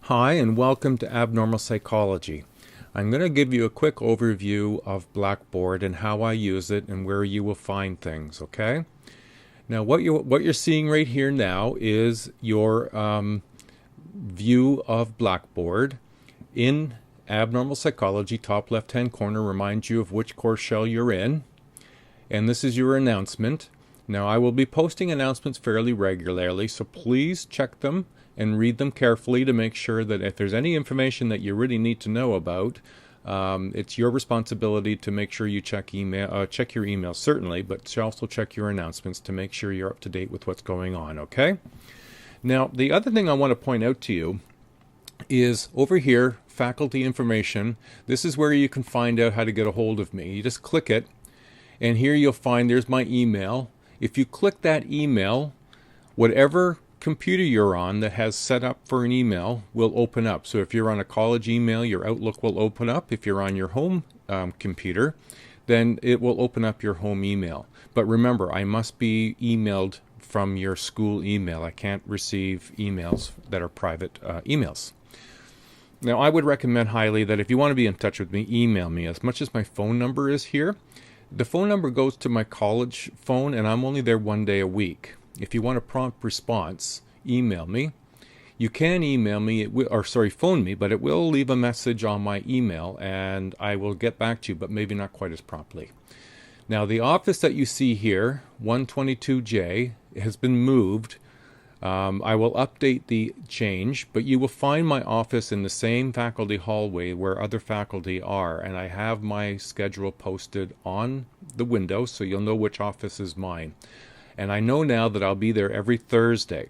Hi, and welcome to Abnormal Psychology. I'm going to give you a quick overview of Blackboard and how I use it and where you will find things, okay? Now, what you're seeing right here now is your view of Blackboard. In Abnormal Psychology, top left-hand corner reminds you of which course shell you're in, and this is your announcement. Now, I will be posting announcements fairly regularly, so please check them and read them carefully to make sure that if there's any information that you really need to know about, it's your responsibility to make sure you check your emails certainly, but also check your announcements to make sure you're up to date with what's going on, okay? Now, the other thing I want to point out to you is over here, faculty information. This is where you can find out how to get a hold of me. You just click it, and here you'll find there's my email. If you click that email, whatever computer you're on that has set up for an email will open up. So if you're on a college email, your Outlook will open up. If you're on your home computer, then it will open up your home email. But remember, I must be emailed from your school email. I can't receive emails that are private emails. Now, I would recommend highly that if you want to be in touch with me, email me. As much as my phone number is here, the phone number goes to my college phone, and I'm only there one day a week. If you want a prompt response, email me. You can email me, phone me, but it will leave a message on my email, and I will get back to you, but maybe not quite as promptly. Now, the office that you see here, 122J, has been moved. I will update the change, but you will find my office in the same faculty hallway where other faculty are, and I have my schedule posted on the window so you'll know which office is mine. And I know now that I'll be there every Thursday.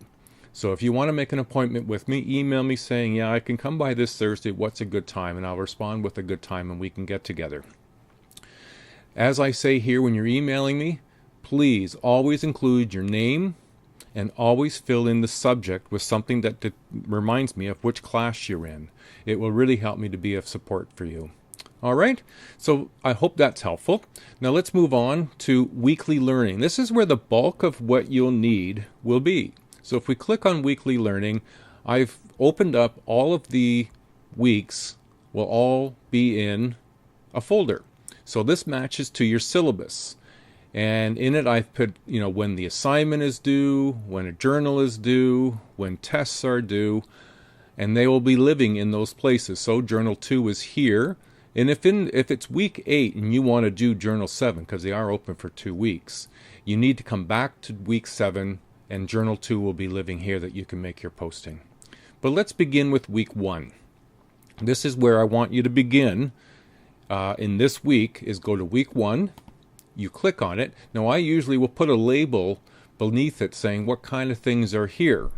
So if you want to make an appointment with me, email me saying, yeah, I can come by this Thursday, what's a good time? And I'll respond with a good time and we can get together. As I say here, when you're emailing me, please always include your name, and always fill in the subject with something that reminds me of which class you're in. It will really help me to be of support for you. All right, so I hope that's helpful. Now let's move on to weekly learning. This is where the bulk of what you'll need will be. So if we click on weekly learning, I've opened up all of the weeks will all be in a folder. So this matches to your syllabus. And in it, I've put, when the assignment is due, when a journal is due, when tests are due, and they will be living in those places. So Journal 2 is here. And if it's week 8 and you want to do Journal 7, because they are open for 2 weeks, you need to come back to week 7, and Journal 2 will be living here that you can make your posting. But let's begin with week 1. This is where I want you to begin in this week, is go to week 1. You click on it. Now, I usually will put a label beneath it saying what kind of things are here.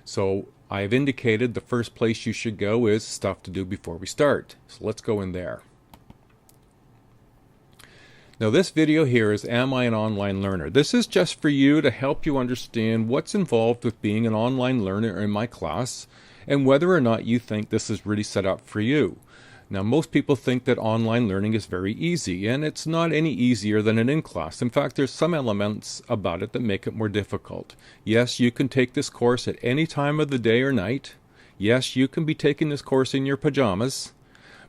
So I've indicated the first place you should go is stuff to do before we start. So let's go in there. Now, this video here is Am I an Online Learner? This is just for you to help you understand what's involved with being an online learner in my class and whether or not you think this is really set up for you. Now, most people think that online learning is very easy, and it's not any easier than an in-class. In fact, there's some elements about it that make it more difficult. Yes, you can take this course at any time of the day or night. Yes, you can be taking this course in your pajamas,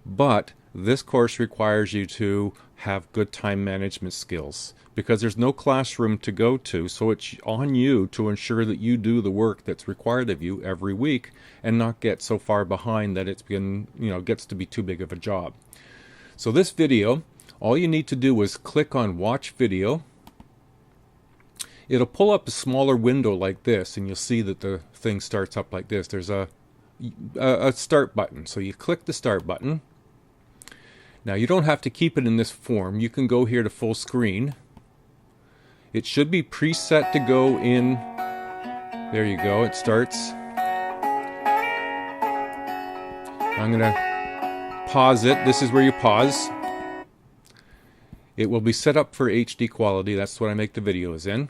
but this course requires you to have good time management skills because there's no classroom to go to, so it's on you to ensure that you do the work that's required of you every week and not get so far behind that gets to be too big of a job. So this video, all you need to do is click on Watch Video. It'll pull up a smaller window like this, and you'll see that the thing starts up like this. There's a start button, so you click the start button. Now, you don't have to keep it in this form. You can go here to full screen. It should be preset to go in. There you go. It starts. I'm going to pause it. This is where you pause. It will be set up for HD quality. That's what I make the videos in.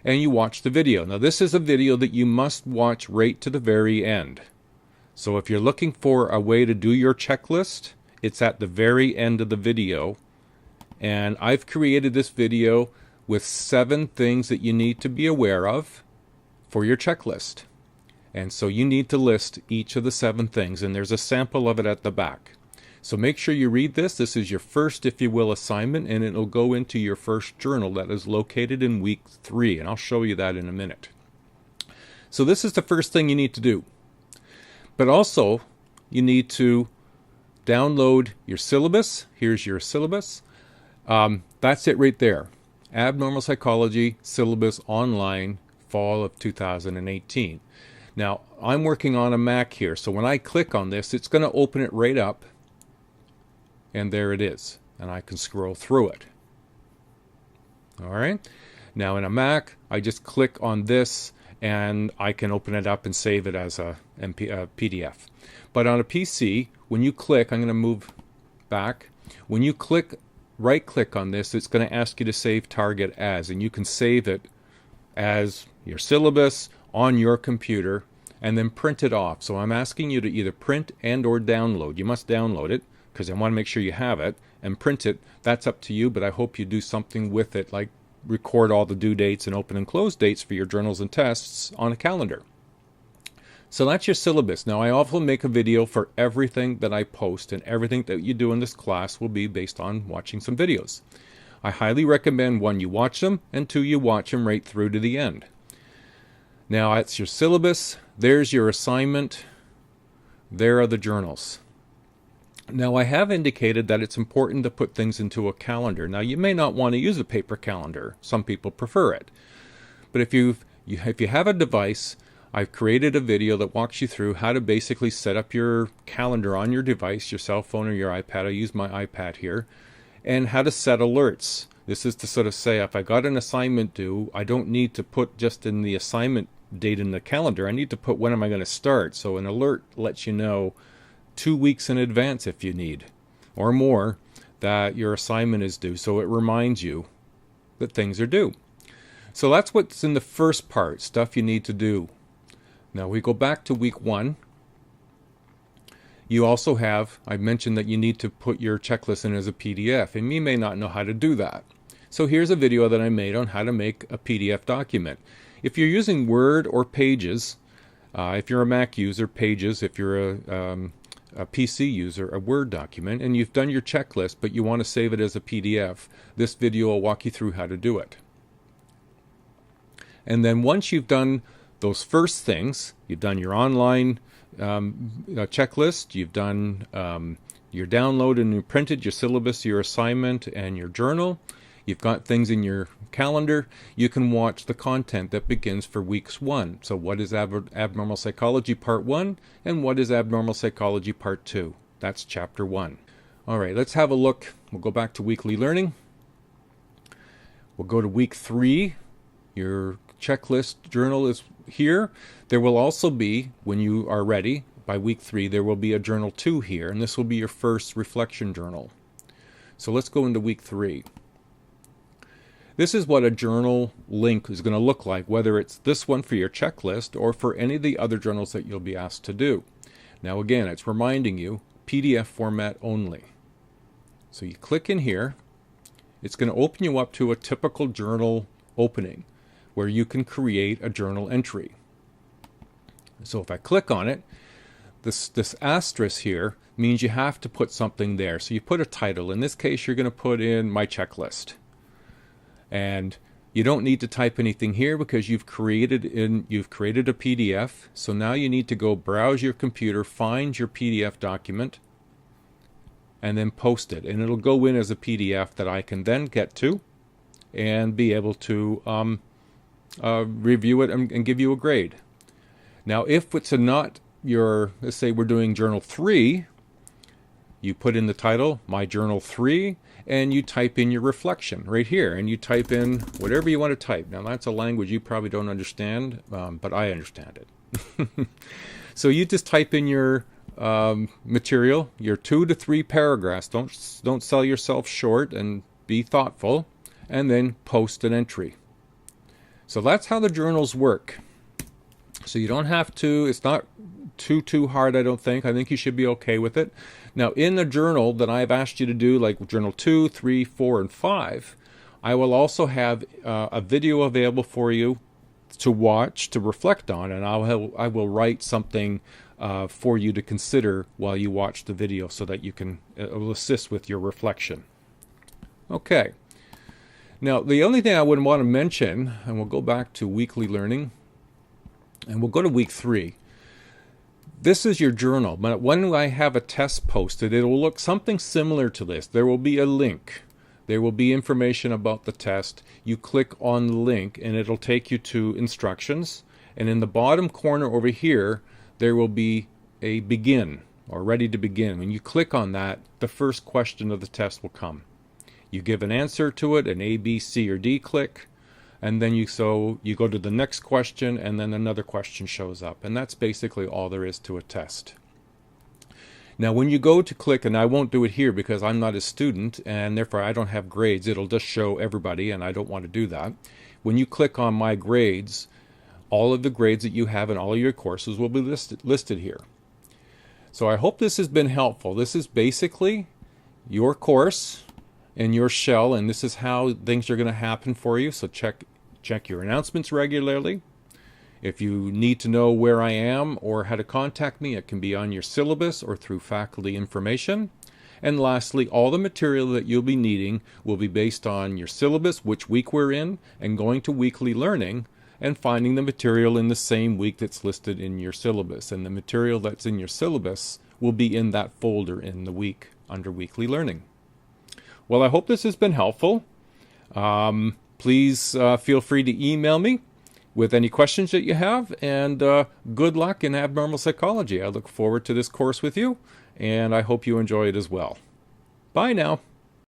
And you watch the video. Now, this is a video that you must watch right to the very end. So if you're looking for a way to do your checklist, it's at the very end of the video, and I've created this video with 7 things that you need to be aware of for your checklist. And so you need to list each of the 7 things, and there's a sample of it at the back. So make sure you read this. This is your first, if you will, assignment, and it'll go into your first journal that is located in week 3, and I'll show you that in a minute. So this is the first thing you need to do. But also, you need to download your syllabus. Here's your syllabus. That's it right there. Abnormal Psychology Syllabus Online, Fall of 2018. Now, I'm working on a Mac here, so when I click on this, it's going to open it right up, and there it is, and I can scroll through it. All right. Now, in a Mac, I just click on this, and I can open it up and save it as a PDF. But on a PC, when you click, I'm going to move back. When you right-click on this, it's going to ask you to save target as, and you can save it as your syllabus on your computer and then print it off. So I'm asking you to either print and or download. You must download it because I want to make sure you have it, and print it. That's up to you, but I hope you do something with it, like record all the due dates and open and close dates for your journals and tests on a calendar. So that's your syllabus. Now, I also make a video for everything that I post, and everything that you do in this class will be based on watching some videos. I highly recommend, 1, you watch them, and 2, you watch them right through to the end. Now, that's your syllabus. There's your assignment. There are the journals. Now, I have indicated that it's important to put things into a calendar. Now, you may not want to use a paper calendar. Some people prefer it. But if you have a device, I've created a video that walks you through how to basically set up your calendar on your device, your cell phone or your iPad. I use my iPad here. And how to set alerts. This is to sort of say, if I got an assignment due, I don't need to put just in the assignment date in the calendar. I need to put when am I going to start. So an alert lets you know 2 weeks in advance if you need, or more, that your assignment is due. So it reminds you that things are due. So that's what's in the first part, stuff you need to do. Now we go back to week 1. You also have, I mentioned that you need to put your checklist in as a PDF, and you may not know how to do that. So here's a video that I made on how to make a PDF document. If you're using Word or Pages, if you're a Mac user, Pages. If you're a PC user, a Word document, and you've done your checklist, but you want to save it as a PDF, this video will walk you through how to do it. And then once you've done those first things, you've done your online checklist, you've done your download and you printed your syllabus, your assignment, and your journal. You've got things in your calendar. You can watch the content that begins for weeks 1. So what is Abnormal Psychology Part 1 and what is Abnormal Psychology Part 2? That's Chapter 1. All right, let's have a look. We'll go back to weekly learning. We'll go to week 3. Your checklist journal is here. There will also be, when you are ready, by week 3, there will be a journal 2 here, and this will be your first reflection journal. So let's go into week 3. This is what a journal link is going to look like, whether it's this one for your checklist or for any of the other journals that you'll be asked to do. Now again, it's reminding you, PDF format only. So you click in here. It's going to open you up to a typical journal opening where you can create a journal entry. So if I click on it, this asterisk here means you have to put something there. So you put a title. In this case, you're going to put in my checklist. And you don't need to type anything here because you've created a PDF. So now you need to go browse your computer, find your PDF document, and then post it. And it'll go in as a PDF that I can then get to and be able to review it and give you a grade. Now, if it's not your, let's say we're doing Journal 3, you put in the title, My Journal 3, and you type in your reflection right here, and you type in whatever you want to type. Now, that's a language you probably don't understand, but I understand it. So you just type in your material, your 2 to 3 paragraphs. Don't sell yourself short, and be thoughtful, and then post an entry. So that's how the journals work. So you don't have to, it's not too hard, I don't think. I think you should be okay with it. Now, in the journal that I've asked you to do, like Journal 2, 3, 4, and 5, I will also have a video available for you to watch, to reflect on, and I will write something for you to consider while you watch the video so that you can, it will assist with your reflection. Okay. Now, the only thing I would want to mention, and we'll go back to weekly learning, and we'll go to week 3. This is your journal, but when I have a test posted, it will look something similar to this. There will be a link. There will be information about the test. You click on the link, and it'll take you to instructions. And in the bottom corner over here, there will be a begin, or ready to begin. When you click on that, the first question of the test will come. You give an answer to it, an A, B, C, or D click, and then you go to the next question, and then another question shows up. And that's basically all there is to a test. Now when you go to click, and I won't do it here because I'm not a student, and therefore I don't have grades, it'll just show everybody, and I don't want to do that. When you click on My Grades, all of the grades that you have in all of your courses will be listed here. So I hope this has been helpful. This is basically your course and your shell, and this is how things are going to happen for you. So check your announcements regularly. If you need to know where I am or how to contact me, it can be on your syllabus or through faculty information. And lastly, all the material that you'll be needing will be based on your syllabus, which week we're in, and going to weekly learning and finding the material in the same week that's listed in your syllabus. And the material that's in your syllabus will be in that folder in the week under weekly learning. Well, I hope this has been helpful. Please feel free to email me with any questions that you have, and good luck in abnormal psychology. I look forward to this course with you, and I hope you enjoy it as well. Bye now.